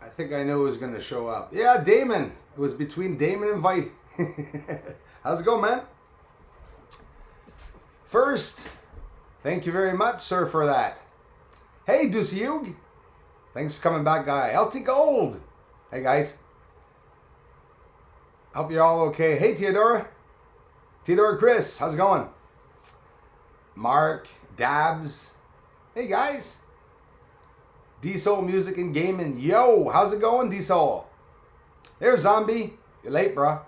I think I know who's going to show up. Yeah, Damon. It was between Damon and Vi. How's it going, man? First, thank you very much, sir, for that. Hey, Dusiug. Thanks for coming back, guy. LT Gold. Hey, guys. Hope you're all okay. Hey, Theodora. Theodora Chris. How's it going? Mark. Dabs. Hey, guys. D-Soul Music and Gaming. Yo, how's it going, D-Soul? There's Zombie. You're late, bro.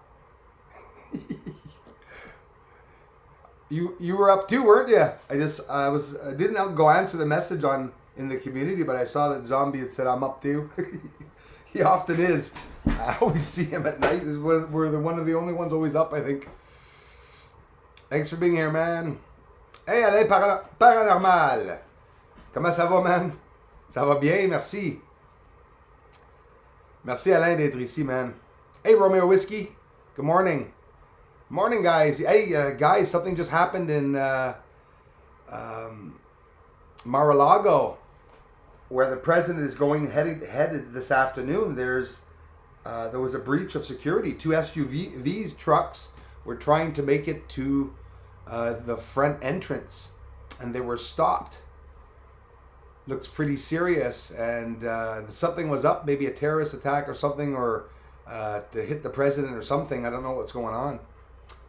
You were up too, weren't you? I didn't go answer the message in the community, but I saw that Zombie had said I'm up too. He often is. I always see him at night. We're one of the only ones always up, I think. Thanks for being here, man. Hey, Alain Paranormal. Comment ça va, man? Ça va bien, merci. Merci, Alain, d'être ici, man. Hey, Romeo Whiskey. Good morning. Morning, guys. Hey, guys, something just happened in Mar-a-Lago, where the president is headed this afternoon. There was a breach of security. 2 SUVs trucks were trying to make it to the front entrance, and they were stopped. Looks pretty serious, and something was up, maybe a terrorist attack or something, or to hit the president or something. I don't know what's going on.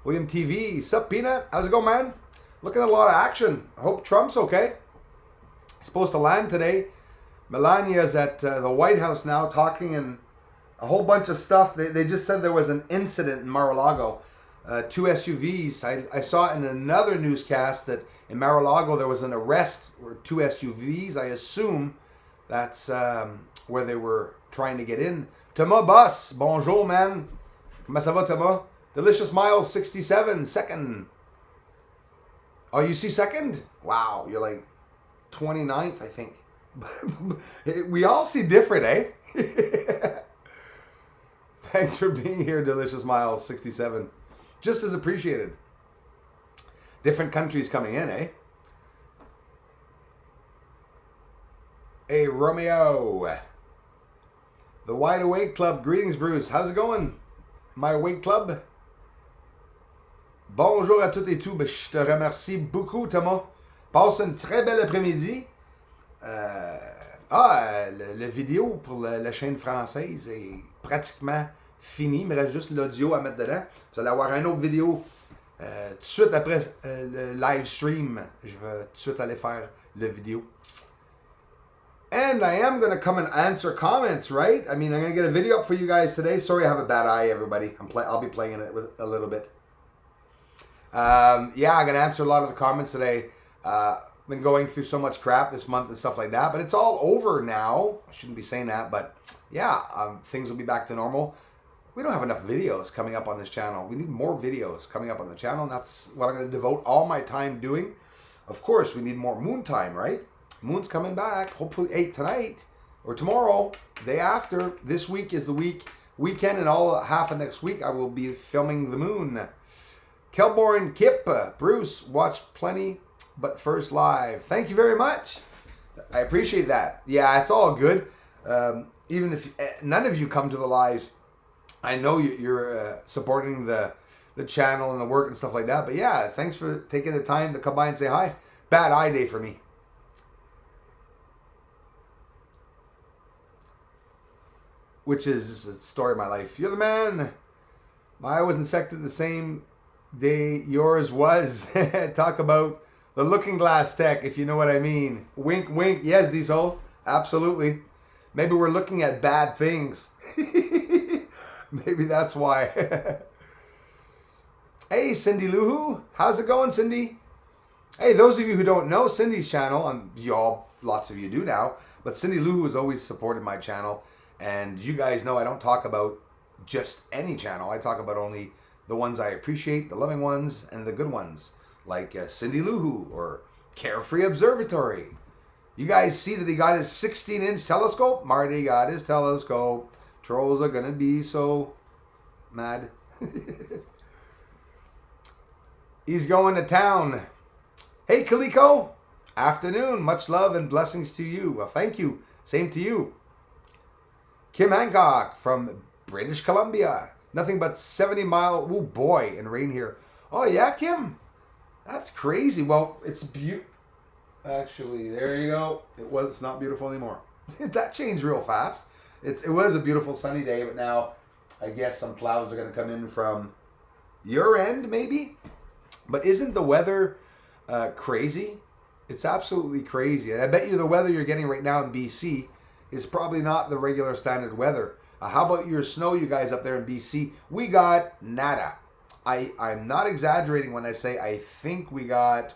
William TV, sup, Peanut? How's it going, man? Looking at a lot of action. I hope Trump's okay. He's supposed to land today. Melania's at the White House now talking and a whole bunch of stuff. They just said there was an incident in Mar-a-Lago. 2 SUVs. I saw in another newscast that in Mar-a-Lago there was an arrest for 2 SUVs. I assume that's where they were trying to get in. Thomas Boss, bonjour, man. Comment ça va, Thomas? Delicious Miles 67, second. Oh, you see second? Wow, you're like 29th, I think. We all see different, eh? Thanks for being here, Delicious Miles 67. Just as appreciated. Different countries coming in, eh? Hey, Romeo. The Wide Awake Club. Greetings, Bruce. How's it going? My Awake Club? Bonjour à toutes et tous. Je te remercie beaucoup, Thomas. Passe une très belle après-midi. Le vidéo pour la chaîne française est pratiquement fini. Il me reste juste l'audio à mettre dedans. Vous allez avoir une autre vidéo tout de suite après le Livestream. Je vais tout de suite aller faire le vidéo. And I am going to come and answer comments, right? I mean, I'm going to get a video up for you guys today. Sorry I have a bad eye, everybody. I'll be playing it with a little bit. I'm going to answer a lot of the comments today. Been going through so much crap this month and stuff like that, but it's all over now. I shouldn't be saying that, but yeah, things will be back to normal. We don't have enough videos coming up on this channel. We need more videos coming up on the channel, and that's what I'm going to devote all my time doing. Of course, we need more moon time, right? Moon's coming back, hopefully tonight or tomorrow, day after. This week is the weekend, and all half of next week I will be filming the moon. Kelborn, Kip, Bruce, watch plenty, but first live. Thank you very much. I appreciate that. Yeah, it's all good. Even if none of you come to the lives, I know you're supporting the channel and the work and stuff like that. But yeah, thanks for taking the time to come by and say hi. Bad eye day for me. Which is the story of my life. You're the man. My eye was infected the same day yours was. Talk about the looking glass tech, if you know what I mean. Wink, wink. Yes, Diesel. Absolutely. Maybe we're looking at bad things. Maybe that's why. Hey, Cindy Luhu. How's it going, Cindy? Hey, those of you who don't know Cindy's channel, and lots of you do now, but Cindy Luhu has always supported my channel. And you guys know I don't talk about just any channel. I talk about only the ones I appreciate, the loving ones, and the good ones. Like Cindy Luhu or Carefree Observatory. You guys see that he got his 16-inch telescope? Marty got his telescope. Trolls are going to be so mad. He's going to town. Hey, Kaliko. Afternoon. Much love and blessings to you. Well, thank you. Same to you. Kim Hancock from British Columbia. Nothing but 70 mile, oh boy, and rain here. Oh yeah, Kim. That's crazy. Well, it's beautiful. Actually, there you go. It's not beautiful anymore. That changed real fast. It was a beautiful sunny day, but now I guess some clouds are going to come in from your end, maybe. But isn't the weather crazy? It's absolutely crazy. And I bet you the weather you're getting right now in BC is probably not the regular standard weather. How about your snow, you guys up there in BC? We got nada. I'm not exaggerating when I say I think we got,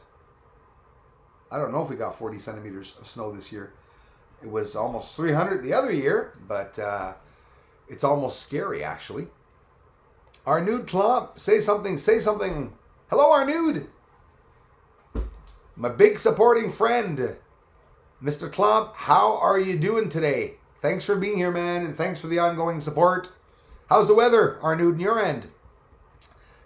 I don't know if we got 40 centimeters of snow this year. It was almost 300 the other year, but it's almost scary, actually. Arnoud Klomp, say something. Hello, Arnoud. My big supporting friend, Mr. Klomp, how are you doing today? Thanks for being here, man, and thanks for the ongoing support. How's the weather, Arnoud, on your end?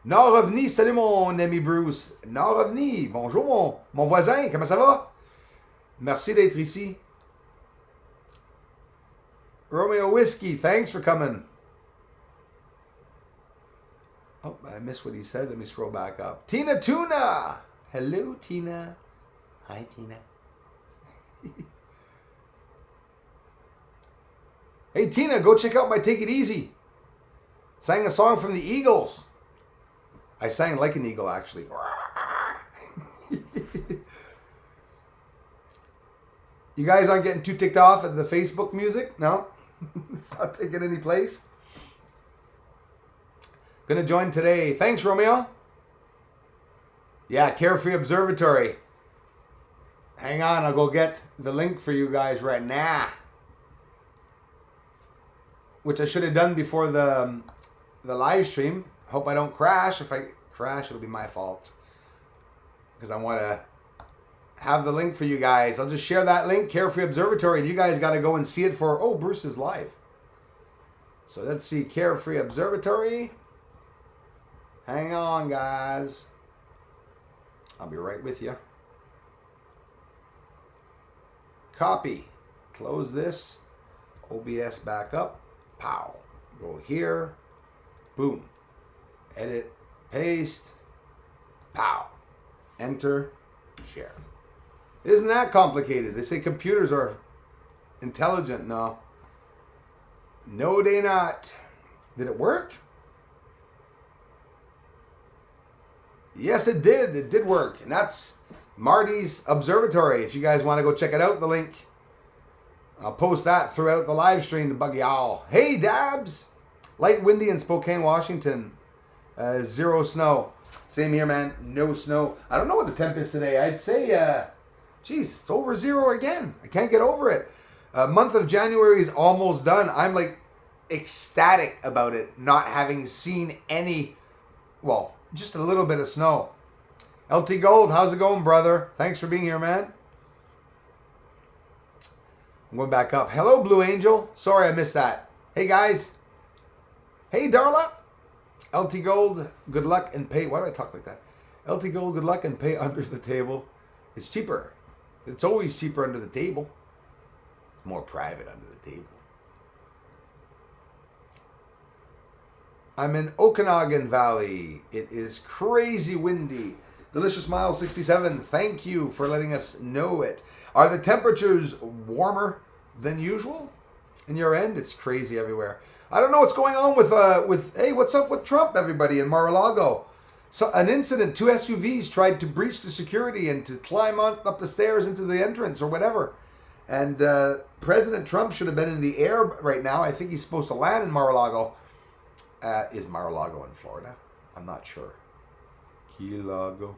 Nord Revenu, salut mon ami Bruce. Nord Revenu, bonjour mon voisin, comment ça va? Merci d'être ici. Romeo Whiskey, thanks for coming. Oh, I missed what he said. Let me scroll back up. Tina Tuna. Hello, Tina. Hi, Tina. Hey, Tina, go check out my Take It Easy. Sang a song from the Eagles. I sang like an eagle, actually. You guys aren't getting too ticked off at the Facebook music? No? It's not taking any place. Gonna join today. Thanks, Romeo. Yeah, Carefree Observatory. Hang on, I'll go get the link for you guys right now. Which I should have done before the live stream. Hope I don't crash. If I crash, it'll be my fault. Because I want to have the link for you guys. I'll just share that link, Carefree Observatory, and you guys got to go and see it for, oh, Bruce is live. So let's see, Carefree Observatory. Hang on, guys. I'll be right with you. Copy. Close this. OBS back up. Pow. Go here. Boom. Edit. Paste. Pow. Enter. Share. Isn't that complicated? They say computers are intelligent. No. No, they not. Did it work? Yes, it did. It did work. And that's Marty's Observatory. If you guys want to go check it out, the link. I'll post that throughout the live stream to bug y'all. Hey, Dabs. Light windy in Spokane, Washington. 0 snow. Same here, man. No snow. I don't know what the temp is today. I'd say, geez, it's over 0 again. I can't get over it. Month of January is almost done. I'm like ecstatic about it, not having seen any, well, just a little bit of snow. LT Gold, how's it going, brother? Thanks for being here, man. I'm going back up. Hello, Blue Angel. Sorry I missed that. Hey, guys. Hey, Darla. LT Gold, good luck and pay. Why do I talk like that? LT Gold, good luck and pay under the table. It's cheaper. It's always cheaper under the table. It's more private under the table. I'm in Okanagan Valley. It is crazy windy. Delicious Miles 67, thank you for letting us know it. Are the temperatures warmer than usual in your end? It's crazy everywhere. I don't know what's going on with hey, what's up with Trump, everybody, in Mar-a-Lago? So an incident, 2 SUVs tried to breach the security and to climb up the stairs into the entrance or whatever. And President Trump should have been in the air right now. I think he's supposed to land in Mar-a-Lago. Is Mar-a-Lago in Florida? I'm not sure. Key Largo,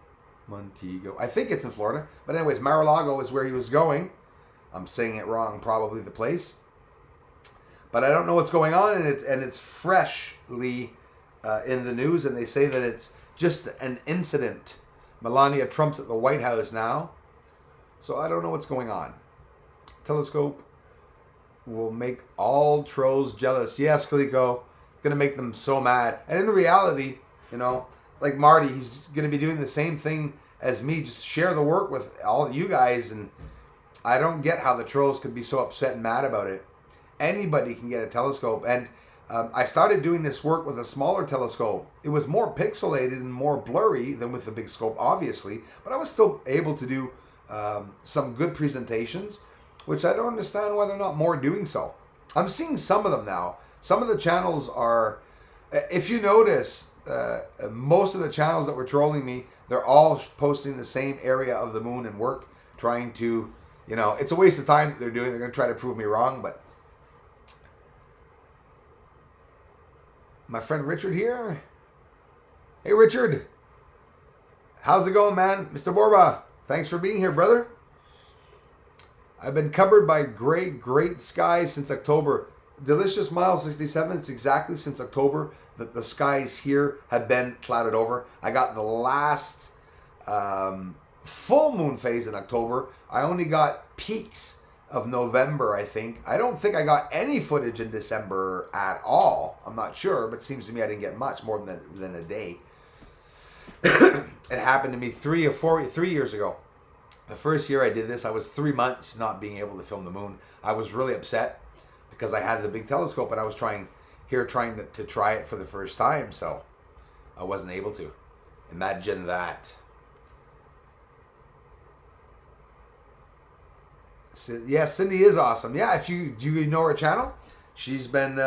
Montego. I think it's in Florida. But anyways, Mar-a-Lago is where he was going. I'm saying it wrong, probably the place. But I don't know what's going on, and it's freshly in the news, and they say that it's just an incident. Melania Trump's at the White House now. So I don't know what's going on. Telescope will make all trolls jealous. Yes, Kaliko. Going to make them so mad. And in reality, you know, like Marty, he's going to be doing the same thing as me. Just share the work with all you guys. And I don't get how the trolls could be so upset and mad about it. Anybody can get a telescope. And I started doing this work with a smaller telescope. It was more pixelated and more blurry than with the big scope, obviously, but I was still able to do some good presentations, which I don't understand whether or not more are doing so. I'm seeing some of them now. Some of the channels are, if you notice, most of the channels that were trolling me, they're all posting the same area of the moon and work, trying to, it's a waste of time that they're doing. They're going to try to prove me wrong, but my friend Richard here. Hey, Richard. How's it going, man? Mr. Borba, thanks for being here, brother. I've been covered by great skies since October. Delicious Mile 67, it's exactly since October that the skies here have been clouded over. I got the last full moon phase in October. I only got peaks of November, I think. I don't think I got any footage in December at all. I'm not sure, but it seems to me I didn't get much more than a day. It happened to me 3 years ago. The first year I did this, I was 3 months not being able to film the moon. I was really upset because I had the big telescope and I was trying to try it for the first time, so I wasn't able to. Imagine that. Yeah, Cindy is awesome. Yeah, if do you know her channel? She's been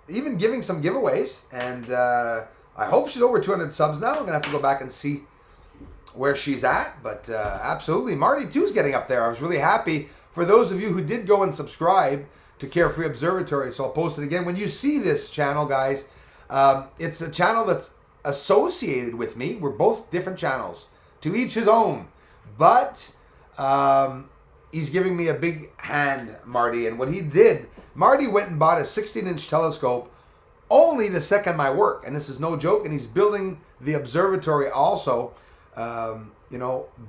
even giving some giveaways, and I hope she's over 200 subs now. I'm gonna have to go back and see where she's at, but absolutely, Marty too is getting up there. I was really happy for those of you who did go and subscribe to Carefree Observatory. So I'll post it again. When you see this channel, guys, it's a channel that's associated with me. We're both different channels, to each his own, but he's giving me a big hand, Marty. And what he did, Marty went and bought a 16-inch telescope only to second my work. And this is no joke. And he's building the observatory also.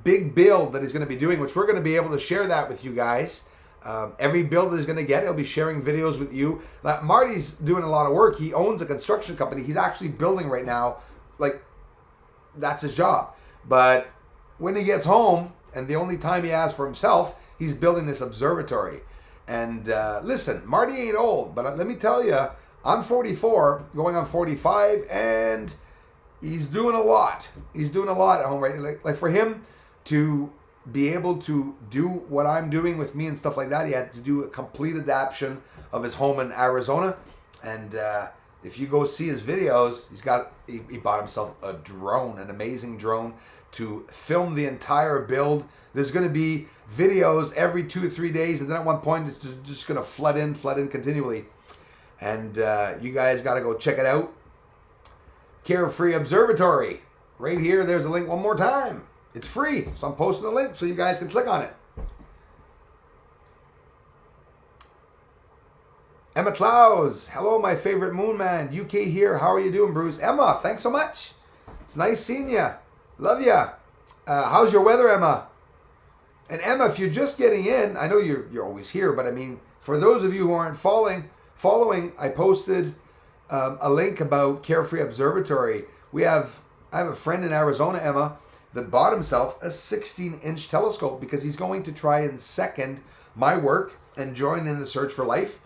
Big build that he's going to be doing, which we're going to be able to share that with you guys. Every build that he's going to get, he'll be sharing videos with you. Marty's doing a lot of work. He owns a construction company. He's actually building right now. That's his job. But when he gets home, and the only time he has for himself, he's building this observatory. And listen, Marty ain't old, but let me tell you, I'm 44, going on 45, and he's doing a lot. He's doing a lot at home right now. Like for him to be able to do what I'm doing with me and stuff like that, he had to do a complete adaptation of his home in Arizona. And if you go see his videos, he bought himself a drone, an amazing drone, to film the entire build. There's going to be videos every 2 or 3 days, and then at one point it's just going to flood in continually. And you guys got to go check it out. Carefree Observatory. Right here, there's a link one more time. It's free, so I'm posting the link so you guys can click on it. Emma Clowes. Hello, my favorite moon man. UK here. How are you doing, Bruce? Emma, thanks so much. It's nice seeing you. Love ya. How's your weather, Emma? And Emma, if you're just getting in, I know you're always here, but I mean, for those of you who aren't following, I posted a link about Carefree Observatory. I have a friend in Arizona, Emma, that bought himself a 16-inch telescope because he's going to try and second my work and join in the search for life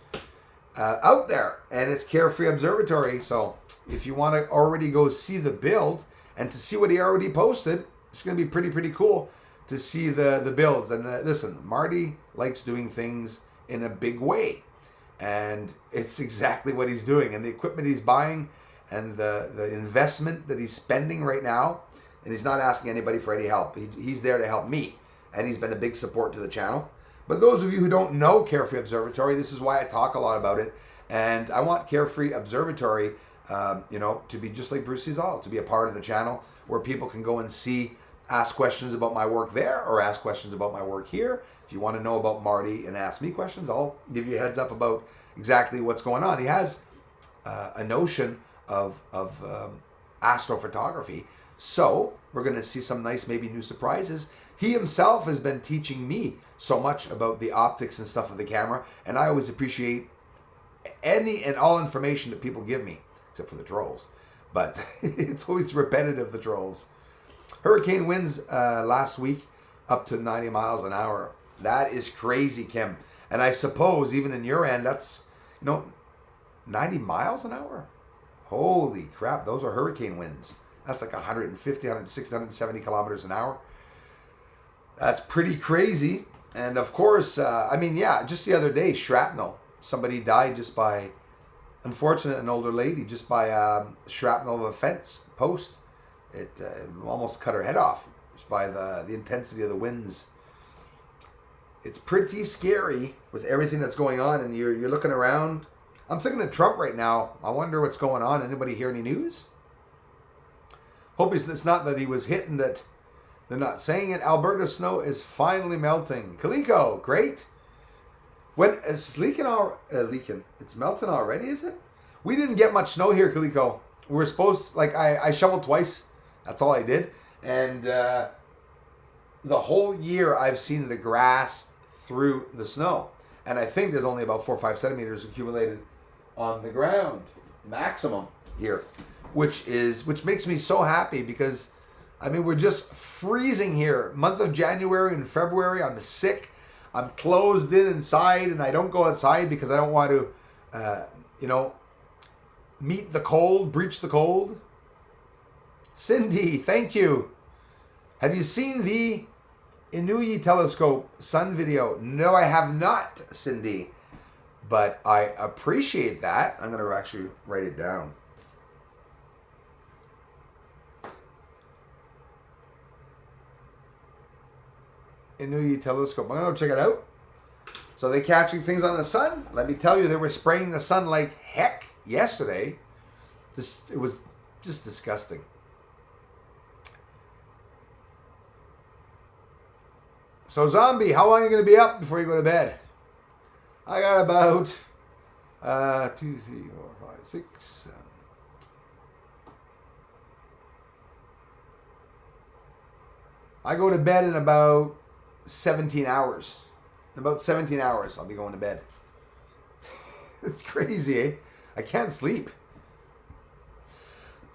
out there. And it's Carefree Observatory. So if you want to already go see the build and to see what he already posted, it's going to be pretty cool to see the builds. And listen, Marty likes doing things in a big way. And it's exactly what he's doing. And the equipment he's buying and the investment that he's spending right now, and he's not asking anybody for any help. He's there to help me. And he's been a big support to the channel. But those of you who don't know Carefree Observatory, this is why I talk a lot about it. And I want Carefree Observatory, to be just like Bruce Cizal, to be a part of the channel where people can go and ask questions about my work there or ask questions about my work here. If you want to know about Marty and ask me questions, I'll give you a heads up about exactly what's going on. He has a notion of astrophotography. So we're going to see some nice, maybe new surprises. He himself has been teaching me so much about the optics and stuff of the camera. And I always appreciate any and all information that people give me, except for the trolls. But it's always repetitive, the trolls. Hurricane winds last week up to 90 miles an hour. That is crazy, Kim. And I suppose even in your end, that's, 90 miles an hour. Holy crap, those are hurricane winds. That's like 150, 160, 170 kilometers an hour. That's pretty crazy. And of course, just the other day, shrapnel. Somebody died just by, unfortunate, an older lady, just by shrapnel of a fence post. It almost cut her head off just by the intensity of the winds. It's pretty scary with everything that's going on, and you're looking around. I'm thinking of Trump right now. I wonder what's going on. Anybody hear any news? Hope it's not that he was hit and that they're not saying it. Alberta snow is finally melting. Kaliko, great. When it's leaking? It's melting already, is it? We didn't get much snow here, Kaliko. We were supposed, I shoveled twice. That's all I did. And the whole year I've seen the grass through the snow. And I think there's only about 4 or 5 centimeters accumulated on the ground, maximum here, which makes me so happy because, we're just freezing here. Month of January and February, I'm sick. I'm closed in inside, and I don't go outside because I don't want to, meet the cold, breach the cold. Cindy, thank you. Have you seen the Inouye telescope sun video? No, I have not, Cindy. But I appreciate that. I'm going to actually write it down. Inouye telescope. I'm going to check it out. So they catching things on the sun? Let me tell you, they were spraying the sun like heck yesterday. It was just disgusting. So Zombie, how long are you going to be up before you go to bed? I got about 2, 3, 4, 5, 6, 7. I go to bed in about 17 hours. In about 17 hours, I'll be going to bed. It's crazy, eh? I can't sleep.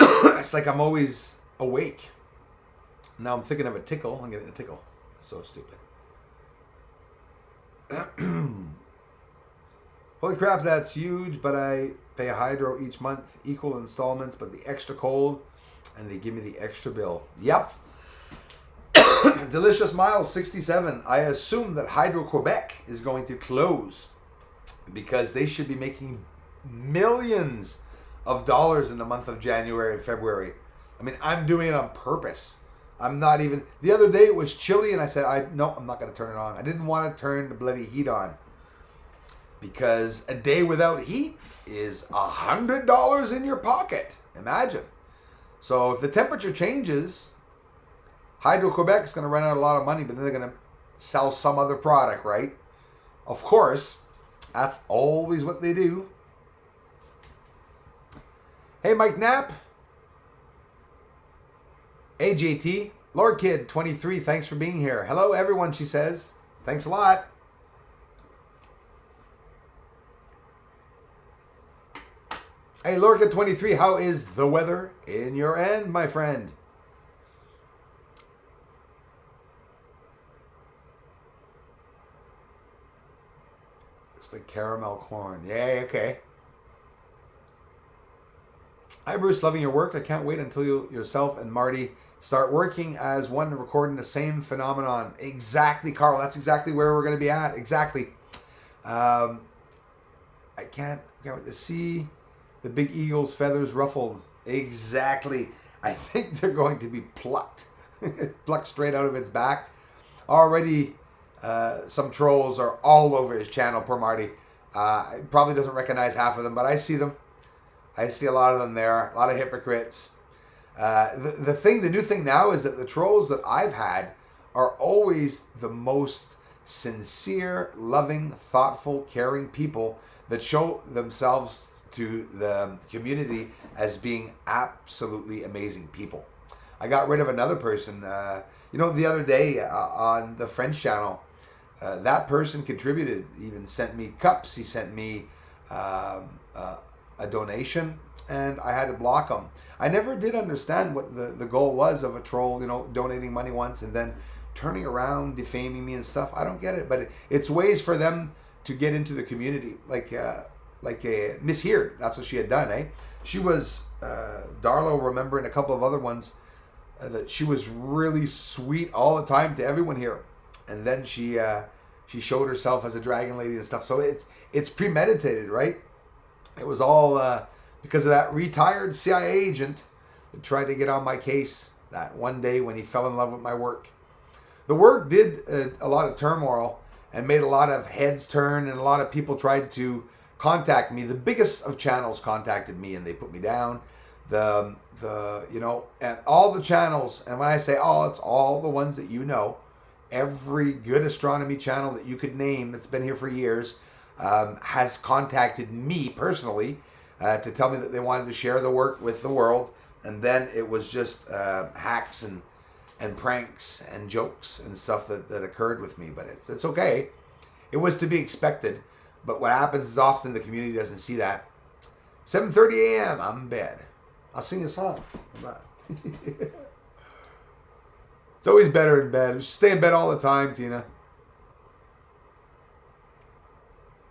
It's like I'm always awake. Now I'm thinking of a tickle. I'm getting a tickle. It's so stupid. Holy crap, that's huge, but I pay hydro each month, equal installments, but the extra cold, and they give me the extra bill. Yep. Delicious Miles 67. I assume that Hydro Quebec is going to close because they should be making millions of dollars in the month of January and February. I'm doing it on purpose. I'm not even... The other day it was chilly and I said, no, I'm not going to turn it on. I didn't want to turn the bloody heat on because a day without heat is $100 in your pocket. Imagine. So if the temperature changes, Hydro-Quebec is going to run out a lot of money, but then they're going to sell some other product, right? Of course, that's always what they do. Hey, Mike Knapp. Hey, JT. Lord Kid, 23, thanks for being here. Hello, everyone, she says. Thanks a lot. Hey, Lord Kid, 23, how is the weather in your end, my friend? It's the caramel corn. Yay, okay. Hi, Bruce. Loving your work. I can't wait until you yourself and Marty start working as one and recording the same phenomenon. Exactly, Carl. That's exactly where we're going to be at. Exactly. I can't wait to see the big eagle's feathers ruffled. Exactly. I think they're going to be plucked. Plucked straight out of its back. Already, some trolls are all over his channel, poor Marty. He probably doesn't recognize half of them, but I see them. I see a lot of them there, a lot of hypocrites. The new thing now is that the trolls that I've had are always the most sincere, loving, thoughtful, caring people that show themselves to the community as being absolutely amazing people. I got rid of another person, the other day on the French channel. That person contributed, even sent me cups. He sent me a donation, and I had to block him. I never did understand what the goal was of a troll, donating money once and then turning around, defaming me and stuff. I don't get it, but it's ways for them to get into the community, like a misheard. That's what she had done, eh? She was Darla will remember, and a couple of other ones, that she was really sweet all the time to everyone here, and then she showed herself as a dragon lady and stuff. So it's premeditated, right? It was all because of that retired CIA agent that tried to get on my case that one day when he fell in love with my work. The work did a lot of turmoil and made a lot of heads turn, and a lot of people tried to contact me. The biggest of channels contacted me, and they put me down. The and all the channels, and when I say all, it's all the ones that you know. Every good astronomy channel that you could name that's been here for years has contacted me personally to tell me that they wanted to share the work with the world. And then it was just hacks and pranks and jokes and stuff that occurred with me. But it's okay. It was to be expected. But what happens is often the community doesn't see that. 7:30 a.m. I'm in bed. I'll sing a song. It's always better in bed. We should stay in bed all the time, Tina.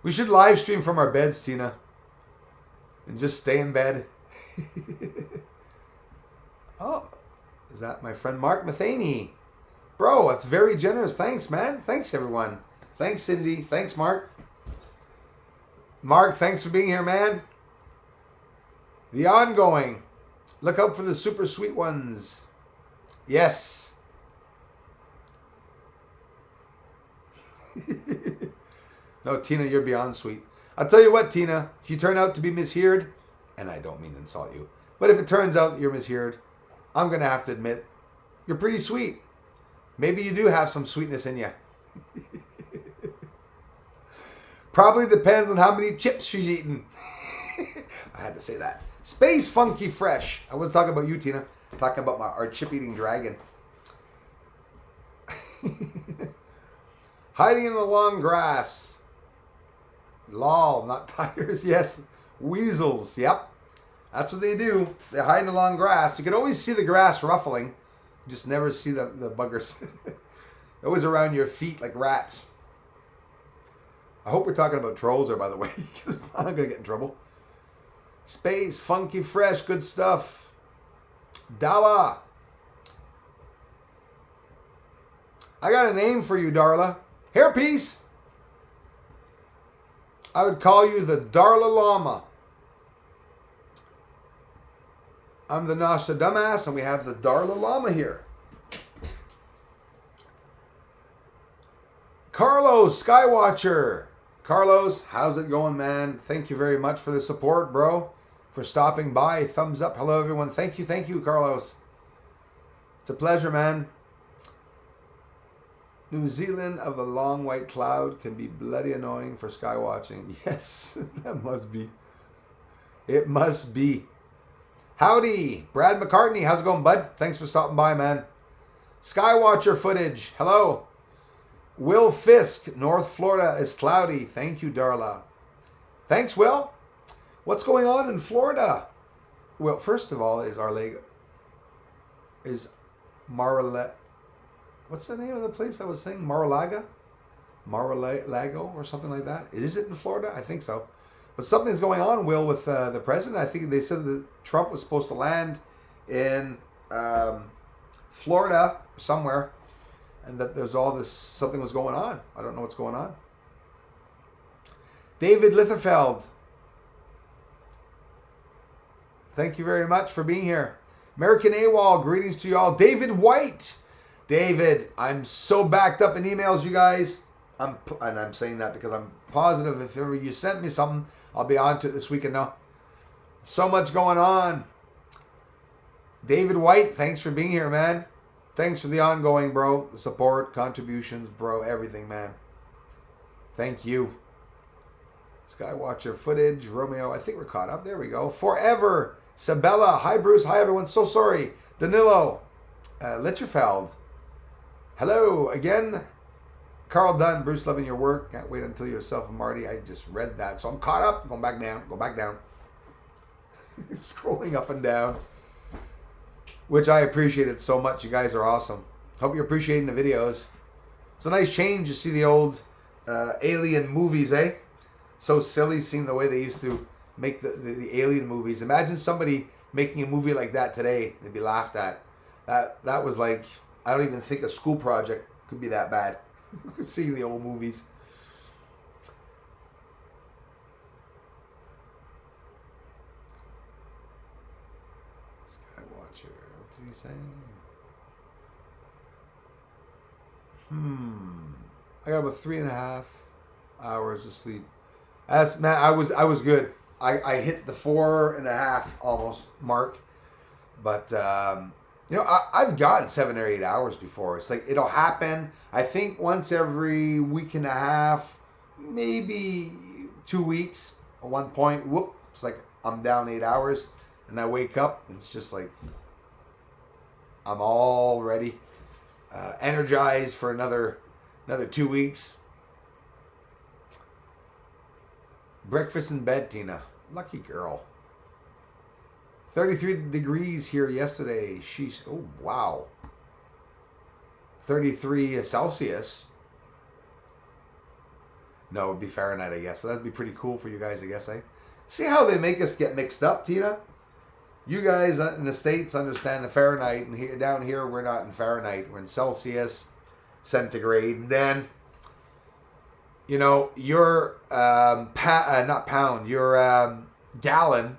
We should live stream from our beds, Tina. And just stay in bed. Oh, is that my friend Mark Matheny? Bro, that's very generous. Thanks, man. Thanks, everyone. Thanks, Cindy. Thanks, Mark. Mark, thanks for being here, man. The ongoing. Look out for the super sweet ones. Yes. No, Tina, you're beyond sweet. I'll tell you what, Tina, if you turn out to be misheard, and I don't mean to insult you, but if it turns out that you're misheard, I'm going to have to admit, you're pretty sweet. Maybe you do have some sweetness in you. Probably depends on how many chips she's eating. I had to say that. Space Funky Fresh. I wasn't talking about you, Tina. I'm talking about our chip-eating dragon. Hiding in the long grass. Lol, not tigers. Yes, weasels. Yep, that's what they do. They hide in the long grass. You can always see the grass ruffling. You just never see the buggers. Always around your feet like rats. I hope we're talking about trolls there, by the way. I'm not going to get in trouble. Space, Funky Fresh, good stuff. Dala. I got a name for you, Darla. Hairpiece. I would call you the Darla Llama. I'm the Nostradamus, and we have the Darla Llama here. Carlos, Skywatcher. Carlos, how's it going, man? Thank you very much for the support, bro. For stopping by. Thumbs up. Hello, everyone. Thank you, Carlos. It's a pleasure, man. New Zealand of the long white cloud can be bloody annoying for sky watching. Yes, that must be. It must be. Howdy, Brad McCartney. How's it going, bud? Thanks for stopping by, man. Skywatcher footage. Hello. Will Fisk, North Florida is cloudy. Thank you, Darla. Thanks, Will. What's going on in Florida? Well, first of all, is Mar-a-Lago. What's the name of the place I was saying? Mar-a-Lago? Mar-a-Lago or something like that? Is it in Florida? I think so. But something's going on, Will, with the president. I think they said that Trump was supposed to land in Florida somewhere, and that there's all this, something was going on. I don't know what's going on. David Litherfeld. Thank you very much for being here. American AWOL, greetings to you all. David White. David, I'm so backed up in emails, you guys. And I'm saying that because I'm positive if ever you sent me something, I'll be on to it this weekend now. So much going on. David White, thanks for being here, man. Thanks for the ongoing, bro. The support, contributions, bro. Everything, man. Thank you. Skywatcher footage. Romeo, I think we're caught up. There we go. Forever. Sabella. Hi, Bruce. Hi, everyone. So sorry. Danilo. Litcherfeld. Hello again. Carl Dunn. Bruce, loving your work. Can't wait until yourself and Marty. I just read that. So I'm caught up. Going back down. Go back down. Scrolling up and down. Which I appreciate it so much. You guys are awesome. Hope you're appreciating the videos. It's a nice change to see the old alien movies, eh? So silly seeing the way they used to make the alien movies. Imagine somebody making a movie like that today. They'd be laughed at. That was like, I don't even think a school project could be that bad. Seeing the old movies. Skywatcher, what did he say? I got about 3.5 hours of sleep. That's, man, I was good. I hit the 4.5 almost mark, but you know, I've gotten 7 or 8 hours before. It's like it'll happen. I think once every week and a half, maybe 2 weeks. At one point, whoop! It's like I'm down 8 hours, and I wake up, and it's just like I'm all ready, energized for another 2 weeks. Breakfast in bed, Tina. Lucky girl. 33 degrees here yesterday. Sheesh. Oh, wow. 33 Celsius. No, it would be Fahrenheit, I guess. So that'd be pretty cool for you guys, I guess, eh? See how they make us get mixed up, Tina? You guys in the States understand the Fahrenheit, and here, down here, we're not in Fahrenheit. We're in Celsius, centigrade, and then... You know, your not pound, your gallon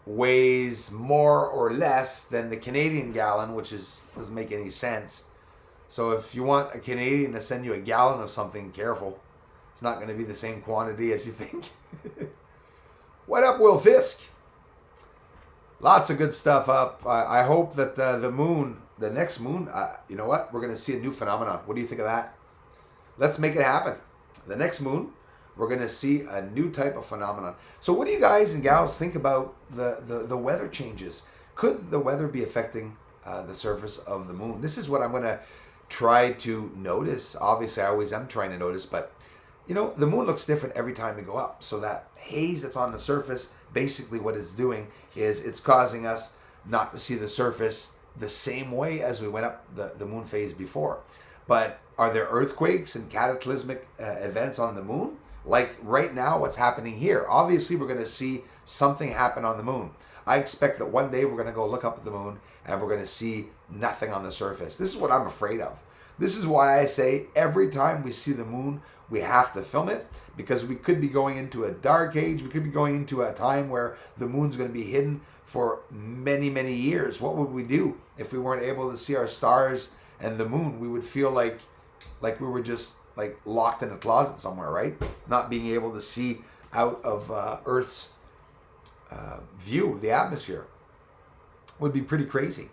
weighs more or less than the Canadian gallon, which doesn't make any sense. So if you want a Canadian to send you a gallon of something, careful. It's not going to be the same quantity as you think. What up, Will Fisk? Lots of good stuff up. I hope that the moon, the next moon, you know what? We're going to see a new phenomenon. What do you think of that? Let's make it happen. The next moon, we're going to see a new type of phenomenon. So what do you guys and gals think about the weather changes? Could the weather be affecting the surface of the moon? This is what I'm going to try to notice. Obviously, I always am trying to notice, but you know, the moon looks different every time we go up. So that haze that's on the surface, basically what it's doing is it's causing us not to see the surface the same way as we went up the moon phase before. But are there earthquakes and cataclysmic events on the moon? Like right now, what's happening here? Obviously, we're going to see something happen on the moon. I expect that one day we're going to go look up at the moon and we're going to see nothing on the surface. This is what I'm afraid of. This is why I say every time we see the moon, we have to film it, because we could be going into a dark age. We could be going into a time where the moon's going to be hidden for many, many years. What would we do if we weren't able to see our stars and the moon? We would feel like we were just like locked in a closet somewhere, right? Not being able to see out of Earth's view, the atmosphere, would be pretty crazy.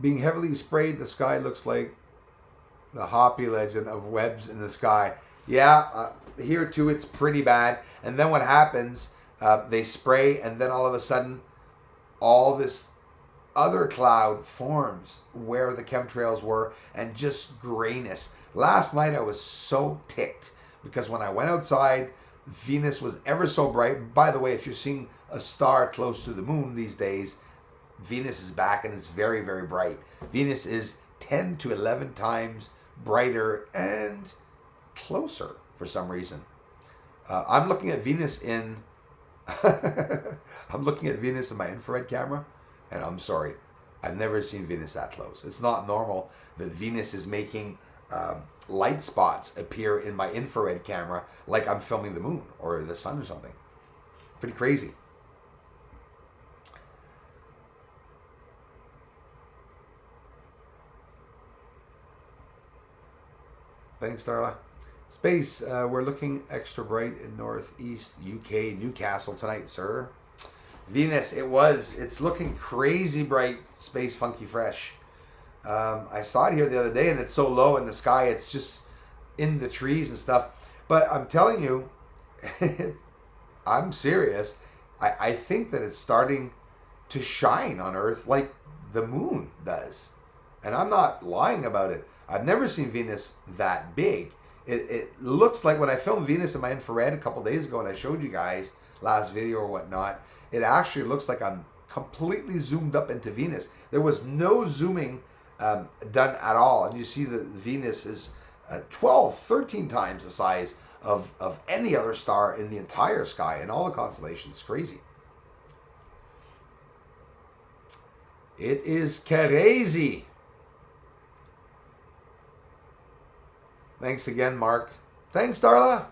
Being heavily sprayed, the sky looks like the Hoppy legend of webs in the sky. Yeah, here too it's pretty bad. And then what happens, they spray, and then all of a sudden, all this other cloud forms where the chemtrails were, and just grayness. Last night I was so ticked because when I went outside, Venus was ever so bright. By the way, if you're seeing a star close to the moon these days, Venus is back and it's very, very bright. Venus is 10 to 11 times brighter and closer for some reason. I'm looking at Venus in I'm looking at Venus in my infrared camera, and I'm sorry, I've never seen Venus that close. It's not normal that Venus is making light spots appear in my infrared camera like I'm filming the moon or the sun or something. Pretty crazy. Thanks, Darla. Space, we're looking extra bright in Northeast UK, Newcastle tonight, sir. Venus, it's looking crazy bright, Space Funky Fresh. I saw it here the other day, and it's so low in the sky, it's just in the trees and stuff. But I'm telling you, I'm serious. I think that it's starting to shine on Earth like the moon does. And I'm not lying about it. I've never seen Venus that big. It looks like when I filmed Venus in my infrared a couple days ago and I showed you guys last video or whatnot, it actually looks like I'm completely zoomed up into Venus. There was no zooming done at all. And you see that Venus is 12, 13 times the size of any other star in the entire sky in all the constellations. Crazy. It is crazy. Thanks again, Mark. Thanks, Darla.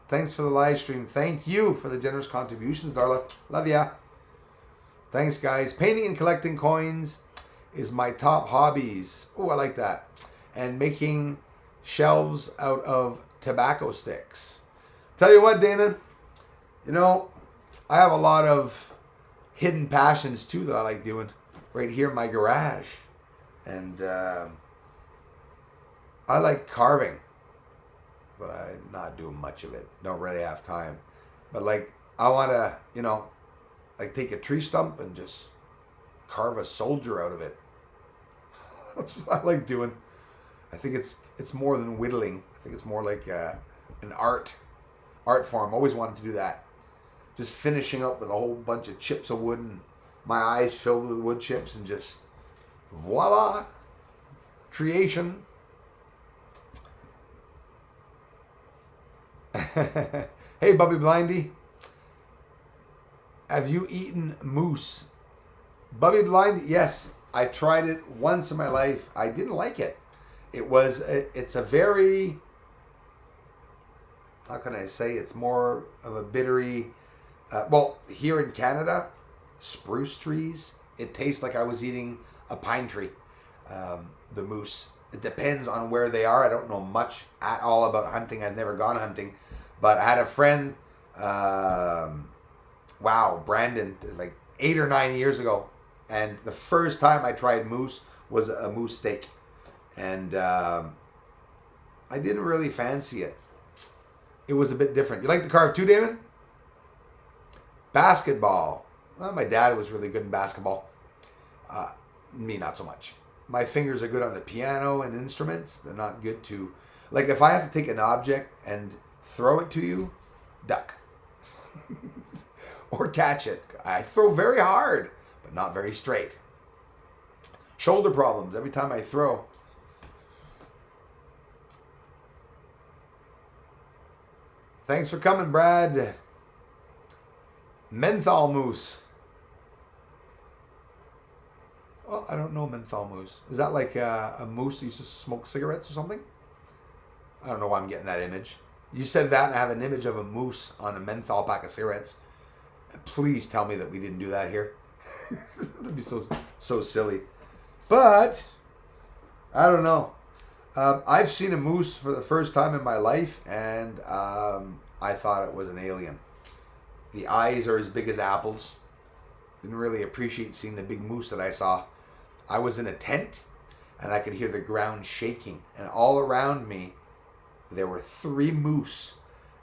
Thanks for the live stream. Thank you for the generous contributions, Darla. Love ya. Thanks, guys. Painting and collecting coins is my top hobbies. Oh, I like that. And making shelves out of tobacco sticks. Tell you what, Damon, you know, I have a lot of hidden passions too that I like doing right here in my garage. And I like carving, but I'm not doing much of it. Don't really have time. But like, I want to, you know, like take a tree stump and just carve a soldier out of it. That's what I like doing. I think it's more than whittling. I think it's more like an art form. Always wanted to do that. Just finishing up with a whole bunch of chips of wood and my eyes filled with wood chips and just voila, creation. Hey, Bubby Blindy. Have you eaten moose? Bubby Blindy, yes. I tried it once in my life. I didn't like it. It's a very, how can I say, it's more of a bittery, well, here in Canada, spruce trees, it tastes like I was eating a pine tree, the moose. It depends on where they are. I don't know much at all about hunting. I've never gone hunting, but I had a friend, Brandon, like 8 or 9 years ago, and the first time I tried moose was a moose steak. And I didn't really fancy it. It was a bit different. You like to carve too, Damon? Basketball. Well, my dad was really good in basketball. Me, not so much. My fingers are good on the piano and instruments. They're not good to... Like, if I have to take an object and throw it to you, duck. Or catch it. I throw very hard, but not very straight. Shoulder problems every time I throw. Thanks for coming, Brad. Menthol mousse. Well, I don't know menthol mousse. Is that like a mousse that used to smoke cigarettes or something? I don't know why I'm getting that image. You said that and I have an image of a moose on a menthol pack of cigarettes. Please tell me that we didn't do that here. That'd be so silly. But, I don't know. I've seen a moose for the first time in my life, and I thought it was an alien. The eyes are as big as apples. Didn't really appreciate seeing the big moose that I saw. I was in a tent, and I could hear the ground shaking. And all around me, there were 3 moose.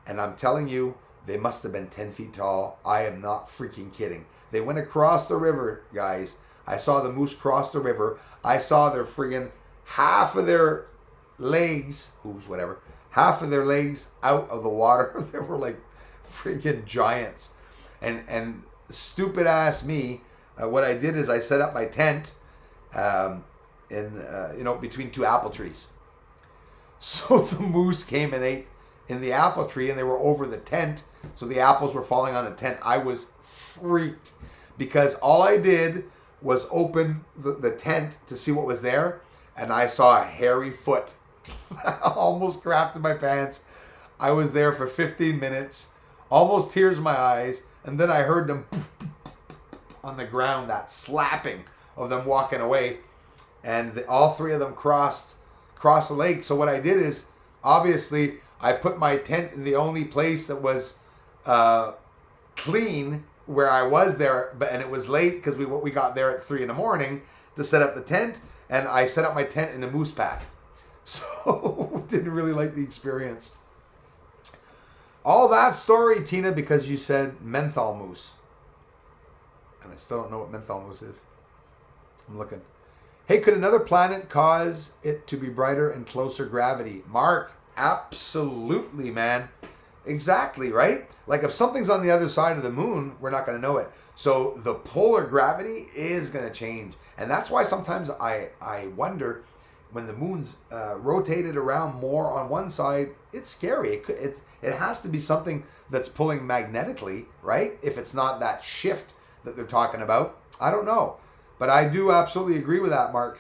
And I'm telling you, they must have been 10 feet tall. I am not freaking kidding. They went across the river, guys. I saw the moose cross the river. I saw their friggin' half of their legs, half of their legs out of the water. They were like freaking giants. And stupid ass me, what I did is I set up my tent between 2 apple trees. So the moose came and ate in the apple tree, and they were over the tent, so the apples were falling on the tent. I was freaked because all I did was open the tent to see what was there, and I saw a hairy foot. I almost crapped in my pants. I was there for 15 minutes, almost tears in my eyes, and then I heard them on the ground, that slapping of them walking away, and all 3 of them crossed the lake. So what I did is, obviously, I put my tent in the only place that was clean where I was there, and it was late because we got there at 3 a.m. to set up the tent, and I set up my tent in a moose path. So didn't really like the experience. All that story, Tina, because you said menthol mousse. And I still don't know what menthol mousse is. I'm looking. Hey, could another planet cause it to be brighter and closer gravity? Mark, absolutely, man. Exactly, right? Like if something's on the other side of the moon, we're not going to know it. So the polar gravity is going to change. And that's why sometimes I wonder when the moon's rotated around more on one side, it's scary. It has to be something that's pulling magnetically, right? If it's not that shift that they're talking about. I don't know. But I do absolutely agree with that, Mark,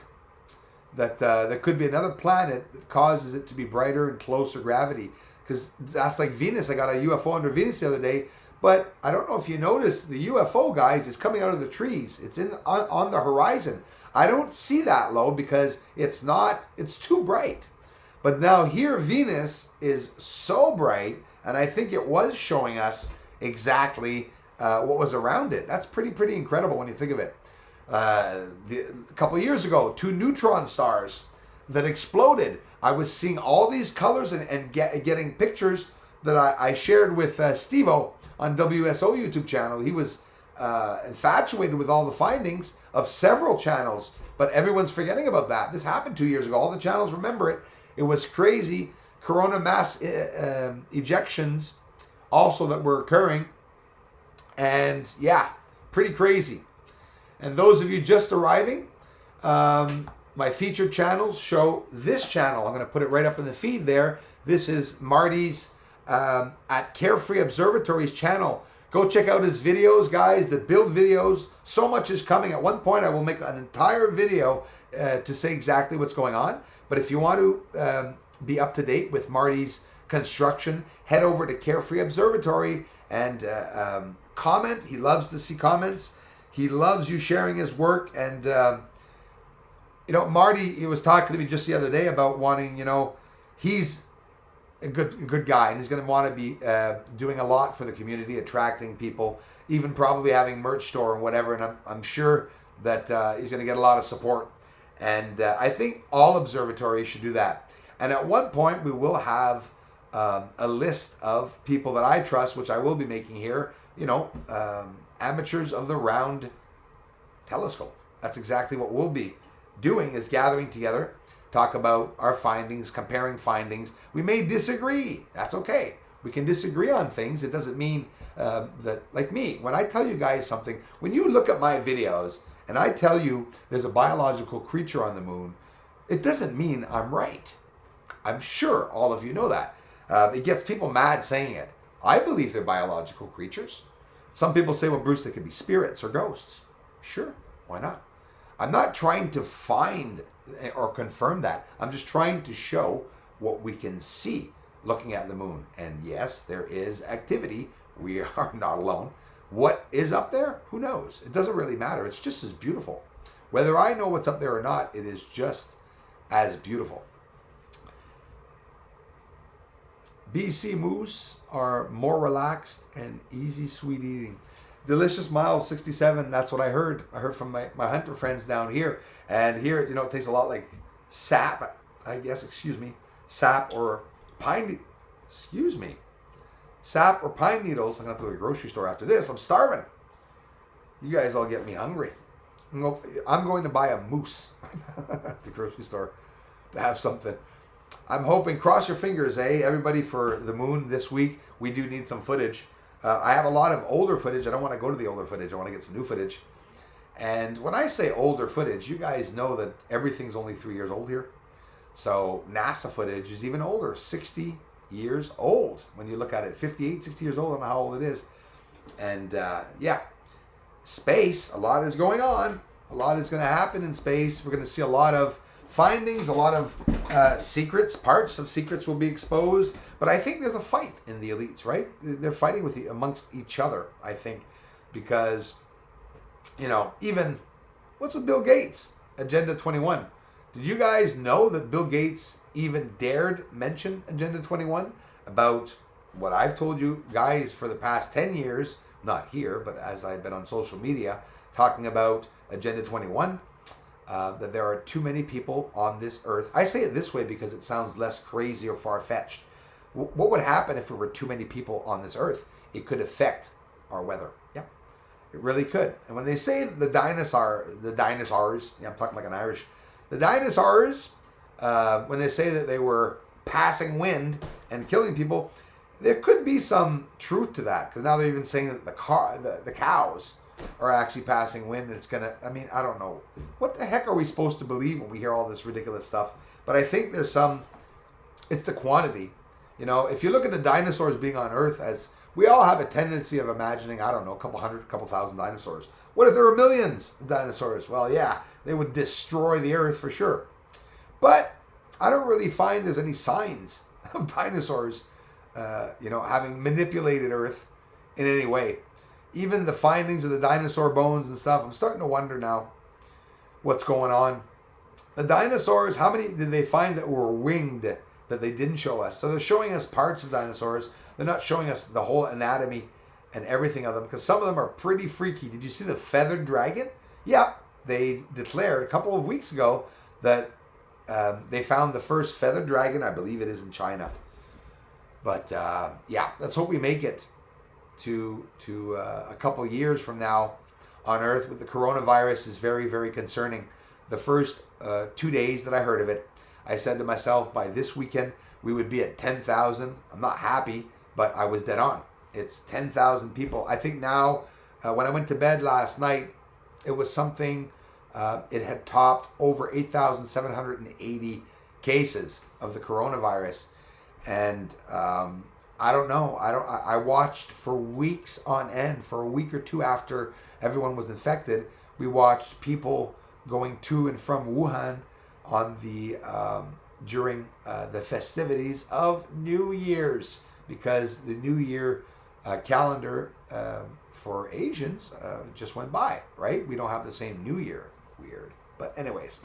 that there could be another planet that causes it to be brighter and closer gravity. Because that's like Venus. I got a UFO under Venus the other day. But I don't know if you noticed, the UFO, guys, is coming out of the trees. It's on the horizon. I don't see that low because it's too bright. But now here Venus is so bright, and I think it was showing us exactly what was around it. That's pretty incredible when you think of it. A couple of years ago, 2 neutron stars that exploded. I was seeing all these colors and getting pictures that I shared with Steve-O on WSO YouTube channel. He was infatuated with all the findings of several channels, but everyone's forgetting about that. This happened 2 years ago. All the channels remember it. It was crazy. Corona mass ejections also that were occurring. And yeah, pretty crazy. And those of you just arriving, my featured channels show this channel. I'm going to put it right up in the feed there. This is Marty's at Carefree Observatory's channel. Go check out his videos, guys, the build videos. So much is coming. At one point, I will make an entire video to say exactly what's going on. But if you want to be up to date with Marty's construction, head over to Carefree Observatory and comment. He loves to see comments. He loves you sharing his work. And, Marty, he was talking to me just the other day about wanting, he's a good guy, and he's going to want to be doing a lot for the community, attracting people, even probably having merch store and whatever. And I'm sure that he's going to get a lot of support. And I think all observatories should do that. And at one point, we will have a list of people that I trust, which I will be making here, amateurs of the round telescope. That's exactly what we'll be doing, is gathering together, talk about our findings, comparing findings. We may disagree. That's okay. We can disagree on things. It doesn't mean that, like me, when I tell you guys something, when you look at my videos and I tell you there's a biological creature on the moon, it doesn't mean I'm right. I'm sure all of you know that. It gets people mad saying it. I believe they're biological creatures. Some people say, well, Bruce, they could be spirits or ghosts. Sure, why not? I'm not trying to find or confirm that. I'm just trying to show what we can see looking at the moon. And yes, there is activity. We are not alone. What is up there? Who knows? It doesn't really matter. It's just as beautiful. Whether I know what's up there or not, it is just as beautiful. BC moose are more relaxed and easy sweet eating. Delicious Miles 67, that's what I heard. I heard from my hunter friends down here. And here, it tastes a lot like sap, sap or pine, sap or pine needles. I'm going to have to go to the grocery store after this. I'm starving. You guys all get me hungry. I'm going to buy a moose at the grocery store to have something. I'm hoping, cross your fingers, everybody, for the moon this week. We do need some footage. I have a lot of older footage. I don't want to go to the older footage. I want to get some new footage. And when I say older footage, you guys know that everything's only 3 years old here. So NASA footage is even older, 60 years old. When you look at it, 58, 60 years old, I don't know how old it is. And space, a lot is going on. A lot is going to happen in space. We're going to see a lot of findings, a lot of secrets, parts of secrets will be exposed. But I think there's a fight in the elites, right? They're fighting amongst each other, I think, because, even, what's with Bill Gates? Agenda 21. Did you guys know that Bill Gates even dared mention Agenda 21 about what I've told you guys for the past 10 years, not here, but as I've been on social media, talking about Agenda 21, that there are too many people on this earth. I say it this way because it sounds less crazy or far-fetched. What would happen if there were too many people on this earth? It could affect our weather. Yeah, it really could. And when they say the dinosaurs, I'm talking like an Irish, the dinosaurs, when they say that they were passing wind and killing people, there could be some truth to that, because now they're even saying that the cows are actually passing wind. It's gonna. I mean, I don't know. What the heck are we supposed to believe when we hear all this ridiculous stuff? But I think there's some. It's the quantity. You know, if you look at the dinosaurs being on Earth, as we all have a tendency of imagining, I don't know, a couple hundred, couple thousand dinosaurs. What if there were millions of dinosaurs? Well, yeah, they would destroy the Earth for sure. But I don't really find there's any signs of dinosaurs, having manipulated Earth in any way. Even the findings of the dinosaur bones and stuff, I'm starting to wonder now what's going on. The dinosaurs, how many did they find that were winged that they didn't show us? So they're showing us parts of dinosaurs. They're not showing us the whole anatomy and everything of them, because some of them are pretty freaky. Did you see the feathered dragon? Yeah, they declared a couple of weeks ago that they found the first feathered dragon. I believe it is in China. But let's hope we make it to a couple years from now on Earth. With the coronavirus is very, very concerning. The first 2 days that I heard of it, I said to myself, by this weekend we would be at 10,000. I'm not happy, but I was dead on. It's 10,000 people. I think now, when I went to bed last night, it was something. It had topped over 8,780 cases of the coronavirus, and I don't know. I watched for weeks on end. For a week or two after everyone was infected, we watched people going to and from Wuhan on the during the festivities of New Year's, because the New Year calendar for Asians just went by. Right? We don't have the same New Year. Weird. But anyways,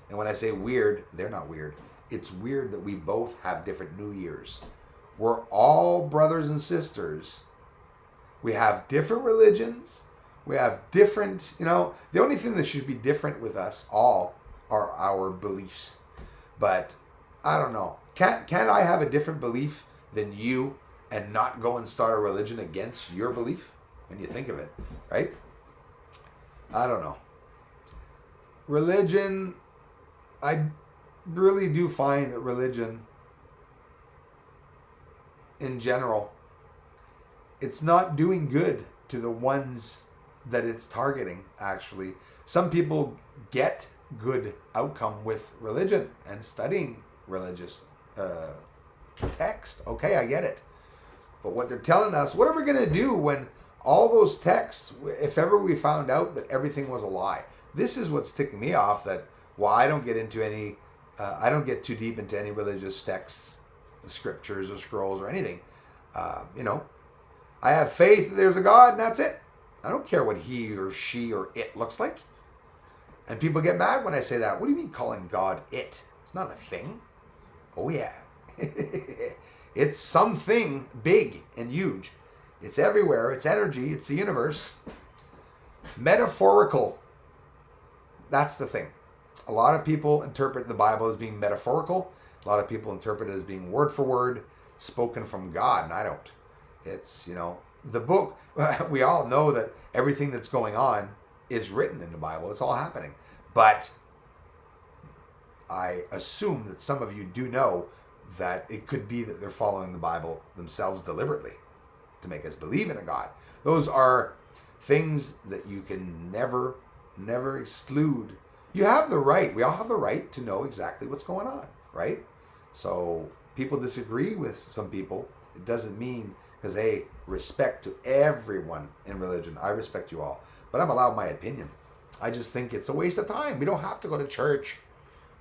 and when I say weird, they're not weird. It's weird that we both have different New Years. We're all brothers and sisters. We have different religions. We have different, the only thing that should be different with us all are our beliefs. But I don't know. Can't I have a different belief than you and not go and start a religion against your belief? When you think of it, right? I don't know. Religion, I really do find that religion in general, it's not doing good to the ones that it's targeting, actually. Some people get good outcome with religion and studying religious text. Okay, I get it. But what they're telling us, what are we going to do when all those texts, if ever we found out that everything was a lie? This is what's ticking me off, that, I don't get into any, I don't get too deep into any religious texts, scriptures or scrolls or anything. I have faith that there's a God, and that's it. I don't care what he or she or it looks like. And people get mad when I say that. What do you mean calling God it? It's not a thing. Oh yeah. It's something big and huge. It's everywhere. It's energy. It's the universe. Metaphorical. That's the thing. A lot of people interpret the Bible as being metaphorical. A lot of people interpret it as being word for word, spoken from God, and I don't. It's, the book, we all know that everything that's going on is written in the Bible. It's all happening. But I assume that some of you do know that it could be that they're following the Bible themselves deliberately to make us believe in a God. Those are things that you can never exclude. You have the right, we all have the right to know exactly what's going on, right? So people disagree with some people. It doesn't mean, because hey, respect to everyone in religion. I respect you all. But I'm allowed my opinion. I just think it's a waste of time. We don't have to go to church.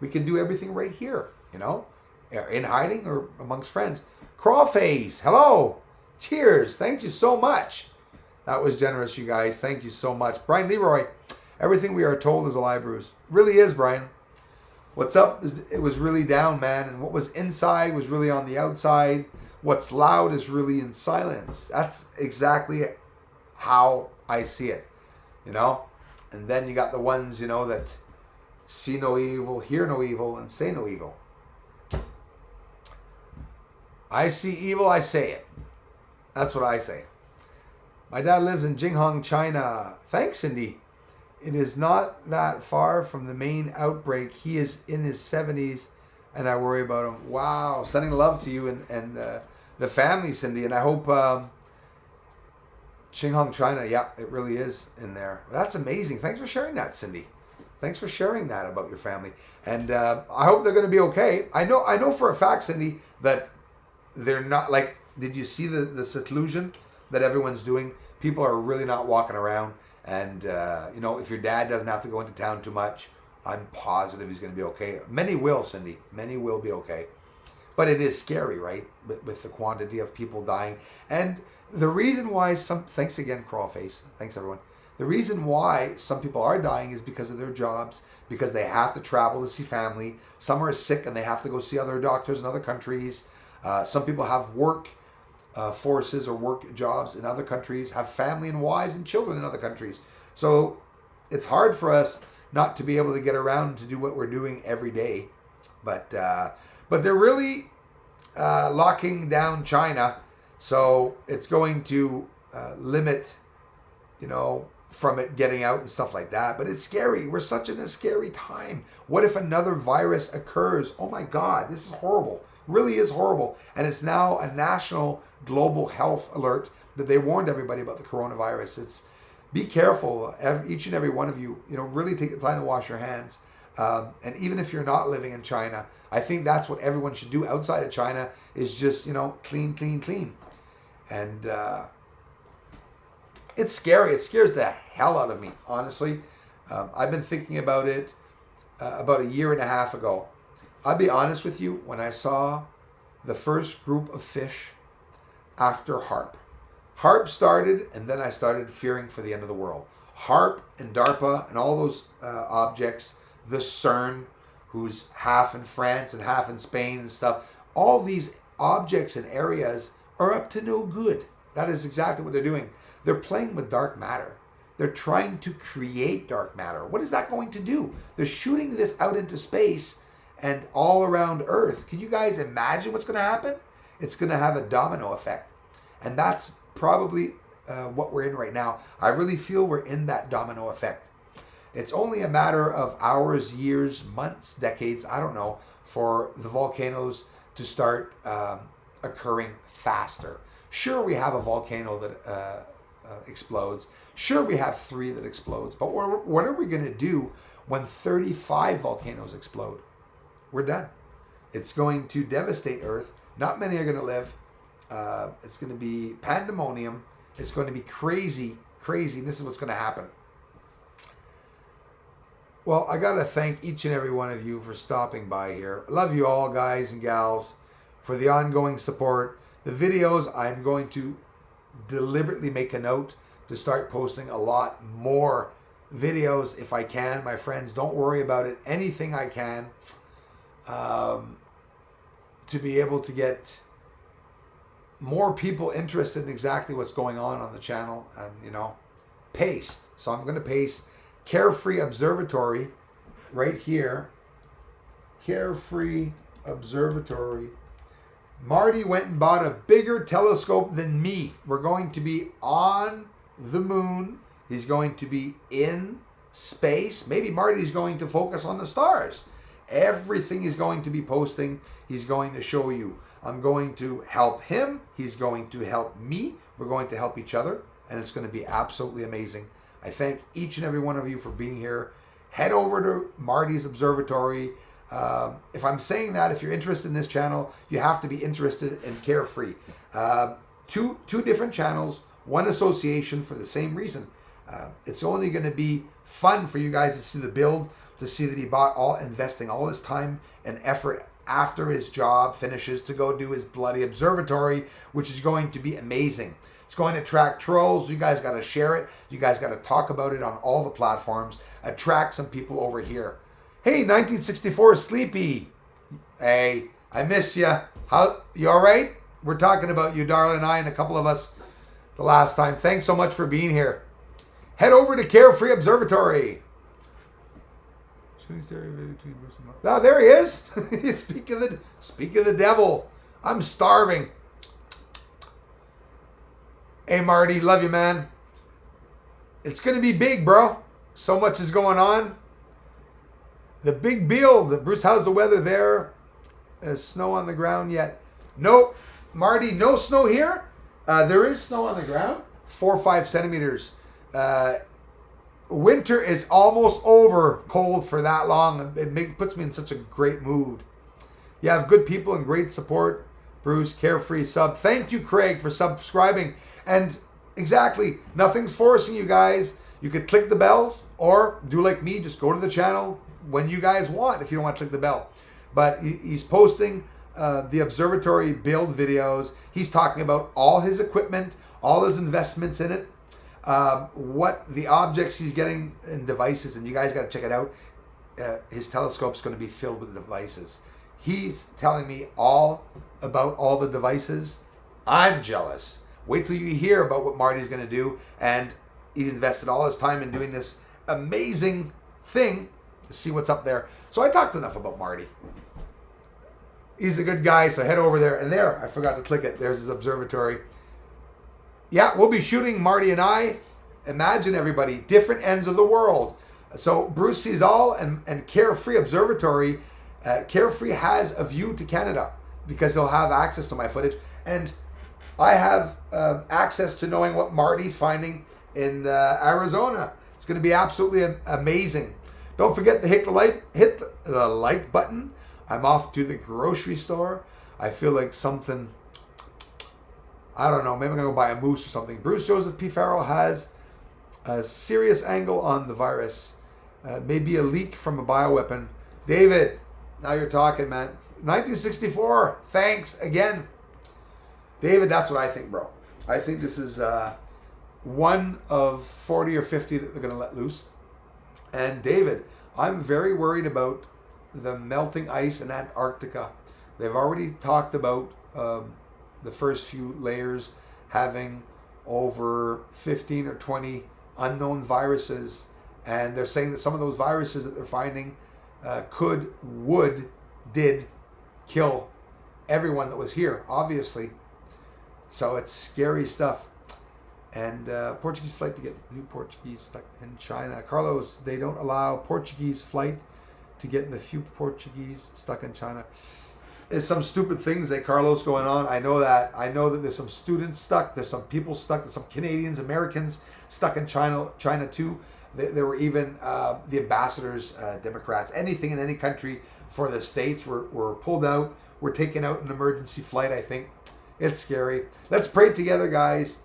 We can do everything right here, in hiding or amongst friends. Crawface, hello. Cheers. Thank you so much. That was generous, you guys. Thank you so much. Brian Leroy, everything we are told is a lie, Bruce. Really is, Brian. What's up is it was really down, man. And what was inside was really on the outside. What's loud is really in silence. That's exactly how I see it, And then you got the ones, that see no evil, hear no evil, and say no evil. I see evil, I say it. That's what I say. My dad lives in Jinghong, China. Thanks, Cindy. It is not that far from the main outbreak. He is in his 70s, and I worry about him. Wow. Sending love to you. And the family, Cindy, and I hope Qinghong, China. Yeah, it really is in there. That's amazing. Thanks for sharing that, Cindy. Thanks for sharing that about your family, and I hope they're going to be okay. I know for a fact, Cindy, that they're not like. Did you see the seclusion that everyone's doing? People are really not walking around, and if your dad doesn't have to go into town too much, I'm positive he's going to be okay. Many will, Cindy. Many will be okay. But it is scary, right? With the quantity of people dying. And the reason why thanks again, Crawlface. Thanks, everyone. The reason why some people are dying is because of their jobs, because they have to travel to see family. Some are sick and they have to go see other doctors in other countries. Some people have work forces or work jobs in other countries, have family and wives and children in other countries. So it's hard for us not to be able to get around to do what we're doing every day. But they're really locking down China, so it's going to limit, from it getting out and stuff like that. But it's scary. We're such in a scary time. What if another virus occurs? Oh my God, this is horrible. Really is horrible. And it's now a national global health alert that they warned everybody about the coronavirus. It's be careful, each and every one of you, really take the time to wash your hands. And even if you're not living in China, I think that's what everyone should do outside of China is just, clean, clean, clean. And it's scary. It scares the hell out of me, honestly. I've been thinking about it about a year and a half ago. I'll be honest with you, when I saw the first group of fish after HARP. HARP started, and then I started fearing for the end of the world. HARP and DARPA and all those objects, the CERN, who's half in France and half in Spain and stuff, all these objects and areas are up to no good. That is exactly what they're doing. They're playing with dark matter. They're trying to create dark matter. What is that going to do? They're shooting this out into space and all around Earth. Can you guys imagine what's going to happen? It's going to have a domino effect. And that's probably what we're in right now. I really feel we're in that domino effect. It's only a matter of hours, years, months, decades, I don't know, for the volcanoes to start occurring faster. Sure, we have a volcano that explodes. Sure, we have 3 that explodes. But what are we going to do when 35 volcanoes explode? We're done. It's going to devastate Earth. Not many are going to live. It's going to be pandemonium. It's going to be crazy, crazy. And this is what's going to happen. Well, I got to thank each and every one of you for stopping by here. I love you all, guys and gals, for the ongoing support. The videos, I'm going to deliberately make a note to start posting a lot more videos if I can. My friends, don't worry about it. Anything I can to be able to get more people interested in exactly what's going on the channel and, paste. So I'm going to paste Carefree Observatory right here. Carefree Observatory. Marty went and bought a bigger telescope than me. We're going to be on the moon. He's going to be in space. Maybe Marty's going to focus on the stars. Everything he's going to be posting, he's going to show you. I'm going to help him. He's going to help me. We're going to help each other. And it's going to be absolutely amazing. I thank each and every one of you for being here. Head over to Marty's Observatory. If I'm saying that, if you're interested in this channel, you have to be interested in Carefree. Two different channels, one association for the same reason. It's only going to be fun for you guys to see the build, to see that he investing all his time and effort after his job finishes to go do his bloody observatory, which is going to be amazing. It's going to attract trolls. You guys got to share it. You guys got to talk about it on all the platforms. Attract some people over here. Hey, 1964 Sleepy. Hey, I miss you. You all right? We're talking about you, darling, and I, and a couple of us the last time. Thanks so much for being here. Head over to Carefree Observatory. Oh, there he is. Speak of the devil. I'm starving. Hey, Marty, love you, man. It's going to be big, bro. So much is going on. The big build. Bruce, how's the weather there? Is snow on the ground yet? Nope. Marty, no snow here. There is snow on the ground, 4 or 5 centimeters. Winter is almost over. Cold for that long. It puts me in such a great mood. You have good people and great support. Bruce, Carefree sub. Thank you, Craig, for subscribing. And exactly, nothing's forcing you guys. You could click the bells or do like me, just go to the channel when you guys want if you don't want to click the bell. But he's posting the observatory build videos. He's talking about all his equipment, all his investments in it, what the objects he's getting in devices, and you guys got to check it out. His telescope's going to be filled with devices. He's telling me all about all the devices. I'm jealous. Wait till you hear about what Marty's going to do. And he invested all his time in doing this amazing thing to see what's up there. So I talked enough about Marty. He's a good guy, so head over there. And there, I forgot to click it. There's his observatory. Yeah, we'll be shooting, Marty and I. Imagine everybody, different ends of the world. So Bruce sees all and Carefree Observatory. Carefree has a view to Canada because he'll have access to my footage. And I have access to knowing what Marty's finding in Arizona. It's going to be absolutely amazing. Don't forget to hit the like button. I'm off to the grocery store. I feel like something, I don't know, maybe I'm going to go buy a moose or something. Bruce Joseph P. Farrell has a serious angle on the virus. Maybe a leak from a bioweapon. David, now you're talking, man. 1964, thanks again. David, that's what I think, bro. I think this is one of 40 or 50 that they're going to let loose. And David, I'm very worried about the melting ice in Antarctica. They've already talked about the first few layers having over 15 or 20 unknown viruses. And they're saying that some of those viruses that they're finding did kill everyone that was here, obviously. So it's scary stuff. And Portuguese flight to get new Portuguese stuck in China. Carlos, they don't allow Portuguese flight to get the few Portuguese stuck in China. There's some stupid things that Carlos going on. I know that. I know that there's some students stuck. There's some people stuck. There's some Canadians, Americans stuck in China too. There were even the ambassadors, Democrats, anything in any country for the States were pulled out. We're taking out an emergency flight, I think. It's scary. Let's pray together, guys,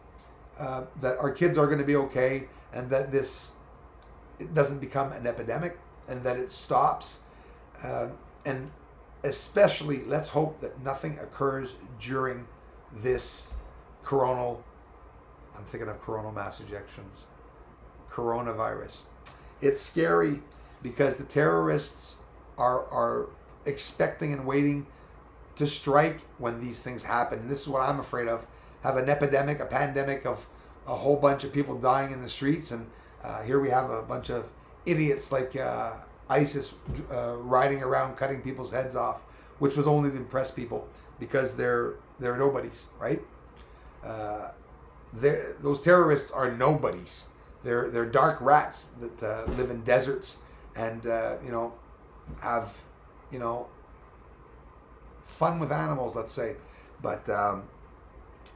that our kids are going to be okay and that it doesn't become an epidemic and that it stops. And especially, let's hope that nothing occurs during this I'm thinking of coronal mass ejections. Coronavirus. It's scary because the terrorists are expecting and waiting to strike when these things happen. And this is what I'm afraid of. Have an epidemic, a pandemic of a whole bunch of people dying in the streets. And here we have a bunch of idiots like ISIS riding around cutting people's heads off, which was only to impress people because they're nobodies, right? Those terrorists are nobodies. They're dark rats that live in deserts and have fun with animals, let's say. But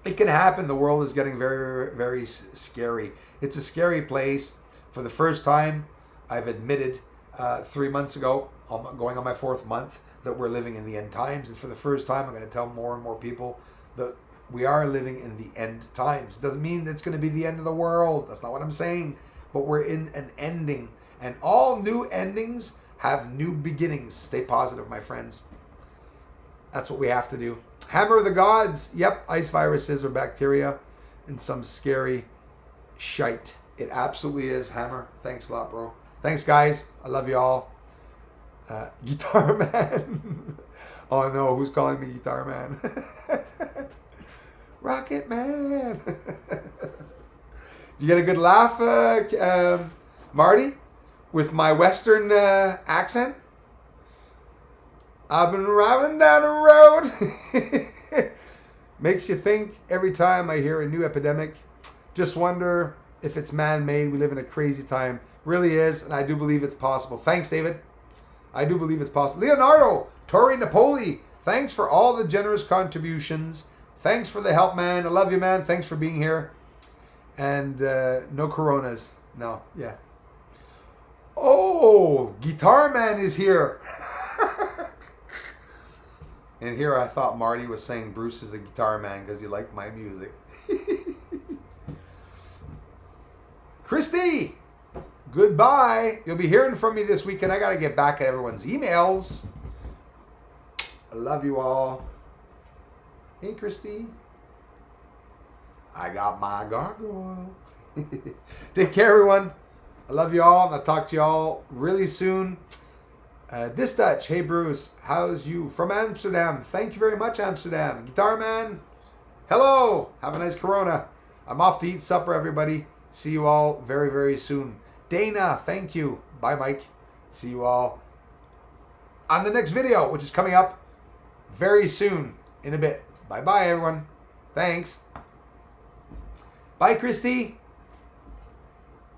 it can happen. The world is getting very, very scary. It's a scary place. For the first time, I've admitted 3 months ago, I'm going on my 4th month, that we're living in the end times. And for the first time, I'm going to tell more and more people that we are living in the end times. Doesn't mean it's going to be the end of the world. That's not what I'm saying. But we're in an ending. And all new endings have new beginnings. Stay positive, my friends. That's what we have to do. Hammer of the gods. Yep, ice viruses or bacteria and some scary shite. It absolutely is, Hammer. Thanks a lot, bro. Thanks, guys. I love you all. Guitar Man. Oh, no. Who's calling me Guitar Man? Rocket Man. Do you get a good laugh, Marty, with my Western accent? I've been driving down the road. Makes you think every time I hear a new epidemic. Just wonder if it's man-made. We live in a crazy time. Really is, and I do believe it's possible. Thanks, David. I do believe it's possible. Leonardo, Tori Napoli, thanks for all the generous contributions. Thanks for the help, man. I love you, man. Thanks for being here. And no coronas. No, yeah. Oh, Guitar Man is here. And here I thought Marty was saying Bruce is a guitar man because he liked my music. Christy, goodbye. You'll be hearing from me this weekend. I got to get back at everyone's emails. I love you all. Hey, Christy. I got my gargoyle. Take care, everyone. I love you all, and I'll talk to you all really soon. This Dutch, hey Bruce, how's you? From Amsterdam. Thank you very much, Amsterdam. Guitar Man, hello. Have a nice Corona. I'm off to eat supper, everybody. See you all very, very soon. Dana, thank you. Bye, Mike. See you all on the next video, which is coming up very soon in a bit. Bye-bye, everyone. Thanks. Bye, Christy.